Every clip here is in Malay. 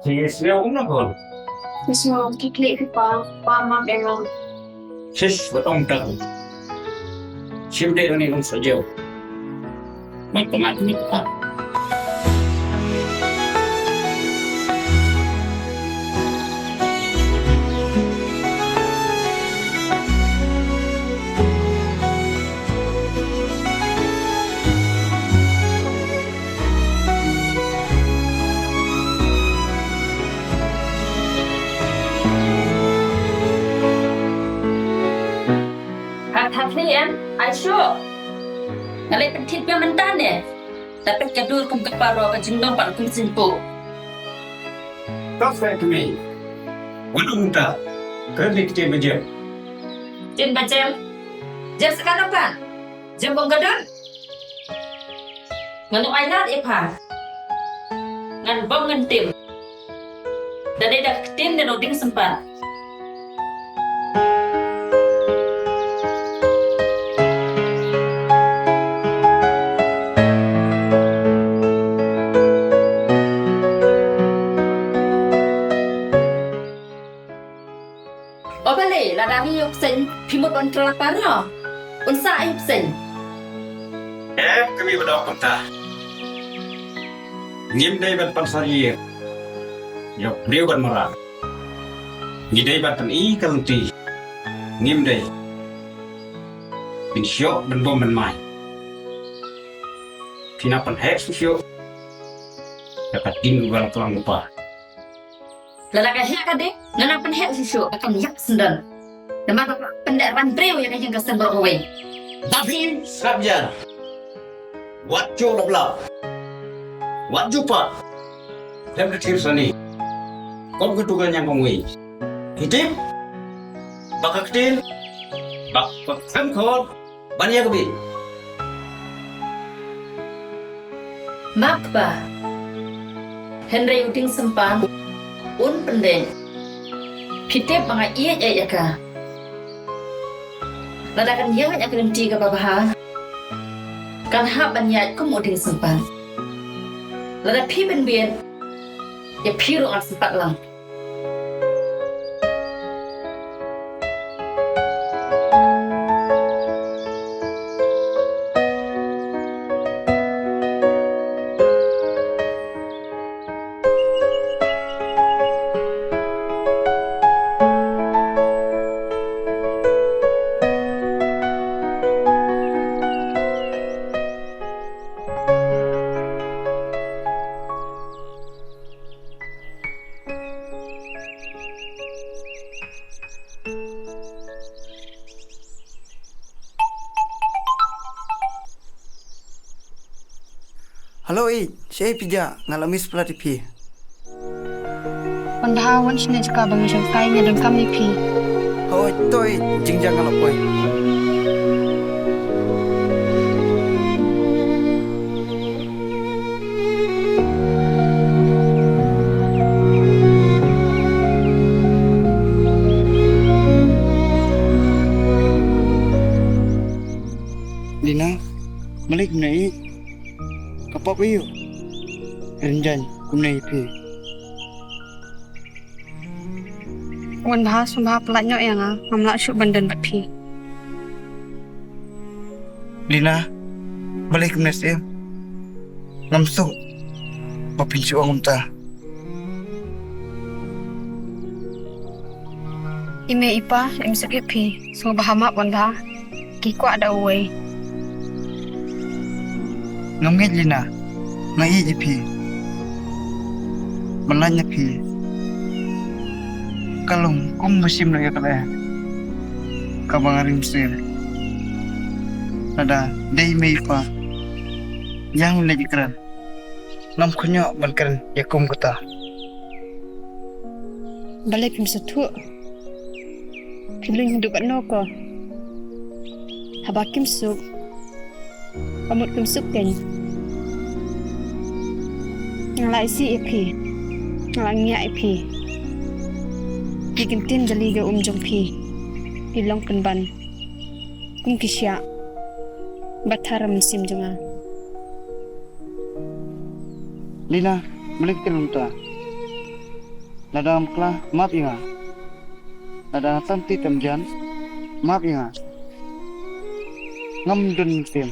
Siya cũng nó còn. So, kiklik pa memang. Sis, betul tak? Siapa dia ni orang saja. Macam ni tak. Khliang, shuh. Ngalai pentit yang mentan ni. Tapi kedua kum kepala bajing dompak kum simpu. Tak saya kami. Walau tak, kerja kita macam. Jin Byrchem. Jam sekarang kan? Jam bonggadon. Nganu ailat ipa. Ngan bom ngan tim. Dari dah tim dan roding sempat. Ladang yuk sen khmut on kelak para. Unsa yuk sen. Kami berdoa kita. Ngim day bat pasari. Yok dia bat marah. Ngidai bat i kalti. Ngim day. Bin syok ben bom ben mai. Pinapan hek syok. Dapat tinggal bal kelang lupa. Lalaka hek kade, nganapan hek syok akan yak sendan. Nama pendek rantreu yang yang kesan berkawin. Tapi sabjan. Wat jo labla. Wat jupa. Dem kecil sani. Kau ketugan yang pengwi. Hitim. Bak kecil. Bak kangkot. Banyak kebi. Makba. Henry uting sempan. Un pendek. Pitep mga ieid ka. Ladakan yang akan nanti ke bawah. Kan hak banyak kemudian sempat. Ladak pi ben ya piru an sempat lang. Halo saya pija ngalami seperti pi. Pandawan sini juga bang jam kainya dan kami pi. Hoi toi jingjang ngalapoi. Lina, balik naik. Kapag iyo, renjan kumno pi. Wan bahas pelatnya yang ngamlak syuk bandan bat pi. Lina, balik kumnes iyo. Ngamsuk, papinsu ang umta. Ime ipa, imsuk pi. Semua bahamak wan dah. Kiko ada uwe. Ngamit Lina, ngai pi. Melanya pi. Kalung kum musim lagi kala. Kabangarim sir. Nada dei mei pa. Yang lagi keren. Nam kunyo balkeren yakum kota. Balik pim satu. Kiling hidup no ko. Habakim suk. Khmut kim suk kan. Ngalai si pi. Ngalangnya pi. Kikintin jali ga jong pi. Ilong penban. Kum kisya. Bathara musim jonga. Lina, balik ke rumah. Nadang kla maaf inga. Nadang tanti temjan maaf inga. Ngam dun tim.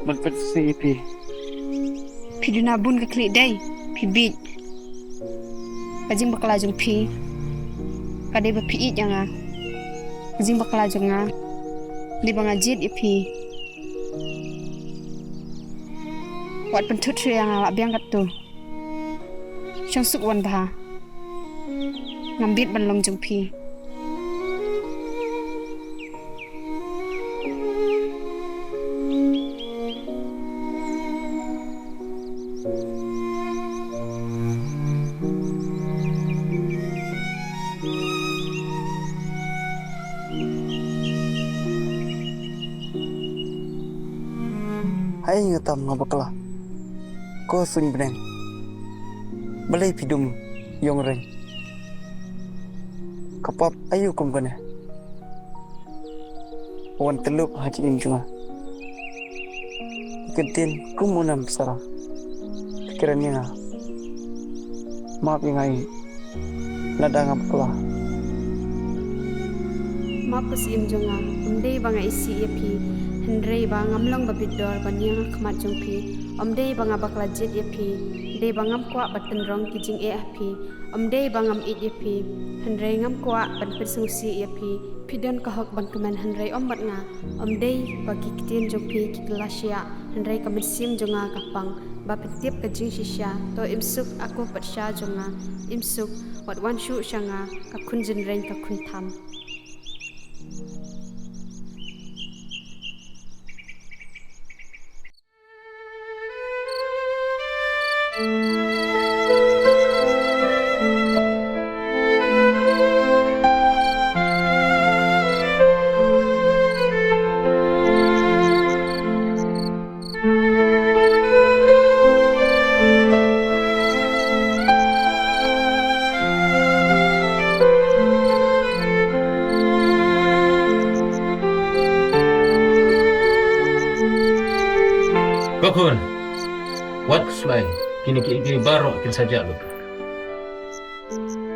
Berpet CEP. Phi duna bun ka khli dai. Phi bit. Kajing bakala jong phi. Kadai ba phi it yang Kajing bakala jong di banga jit ipi. Wat pentut yang awak biang kat tu. Syang suk wan bah. Ngambit ban long jong phi. Hai ngatam ngabakla. Ko sun breng. Balai pidum yong reng. Kapap ayu kum kana. Wan teluk haji injunga. Ketin kumunam sarang. Pikirannya maaf ingai. Ladang ngabakla. Maaf kesim jonga. Umdei banga isi ipi. Hendrei bang amlang babidor banyang khmat jong phi omdei bang abakla jet ye phi dei bangam kwa batan rong kijing e phi omdei bangam id ye phi hendrei ngam kwa ban persungsi ye phi pidon ka hok ban kemen hendrei ombat nga omdei bagi kitien jong phi kitlasia hendrei kamersim jonga kapang ba petiep ka jing shisha to imsuk aku patsha jonga imsuk wat wan shu shanga ka khunjin reng ka khun tham. Bakun, wat slay, kini baru kin saja lu.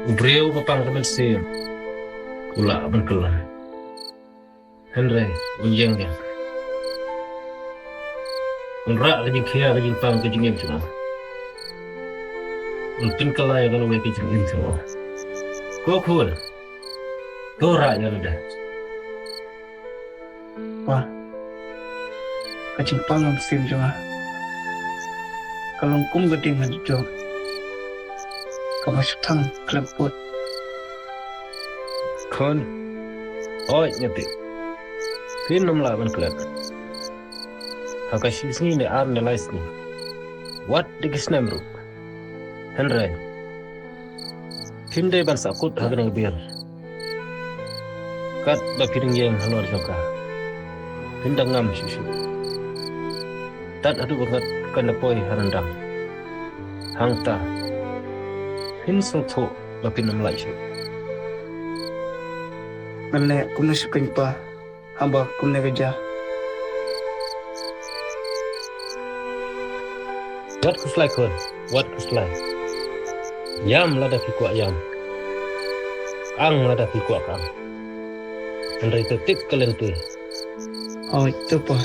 Ubreu papang kemen sir, kula berkelah. Henry, unjeng dia. Unrak lagi kia lagi pang kejingin cuma. Untin kelai kalau we kejingin cuma. Kokun, kau raknya dah. Wah. Kacing pangam sim jonga. Kalong kum geding hajjo. Kamasuk tang klemput. Kon, oi nyati. Pin nom lawan klep. Hakashi sini ne ar ne lais ni. What digis namru. Henry. Pinde ban sakut hagan bir. Kat ba piring yang halor joka. Pindang ngam shishu. Tat adu banget kena poi harandang. Hangta. Hin sung tho lapin nam lai shu. Mane kumno sukain pa. Hamba kumne geja. What kuslai kon? What kuslai? Yam lada fi kuak yam. Ang lada fi kuak ang. Andai tetip kalenti. Oh itu pa.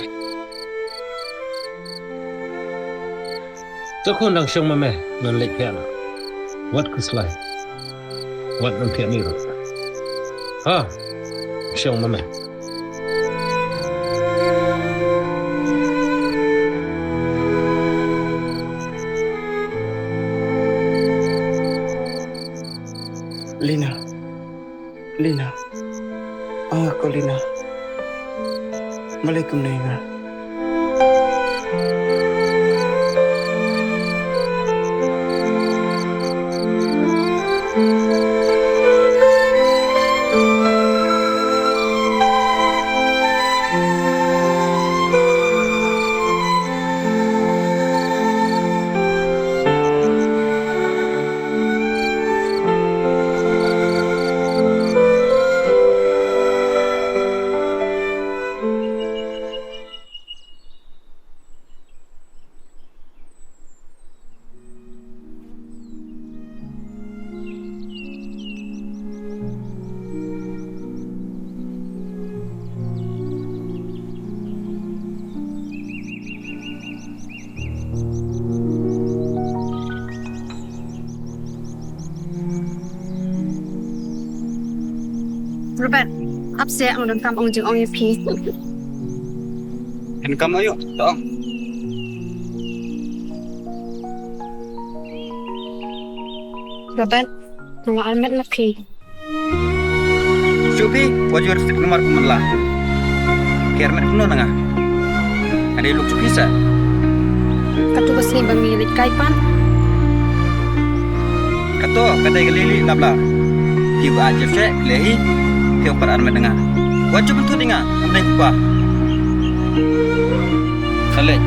Takun lang siyang mame ng lekyan. What kuslay? What ng tiyan niro? Ha? Siyang mame. Lina. Ako Lina. Malaikum na inga. Robert, upset ang kam ong jing ong yapi. Kan kamu ayo, dong. Robert, mga almet na pi. Shuh, wajur stik nomor kumala. Kermet kuno nanga. Ada luk bisa. Katugas ni bamilit kaipan. Kato, kadai galili labla. Kiu aja se lehi. Kiu par armet nanga. Wajib betul dinga, amdai kupa. Khalid.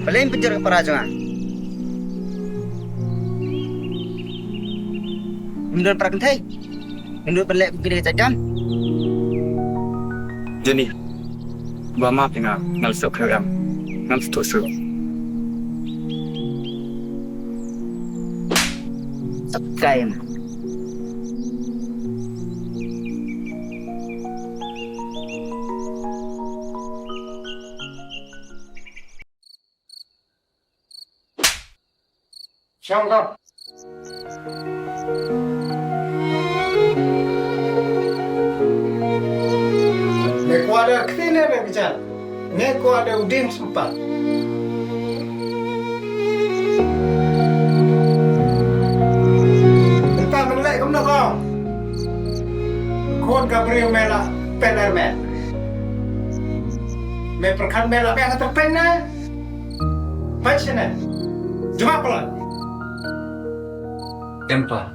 Balain penjara ke parajangan. Menurut perkentai, menurut balik begini tajam. Jadi, gua maaf dengan ngal sok yang ngal setuju. Sekai. Siang kau. Neko ada kene begitu. Neko ada udin sempat. Entah melek kumno kau. Kod Gabriel mela penermen. Me perkan mela be atas penna. Baca na. Jawab pelan. Tempa.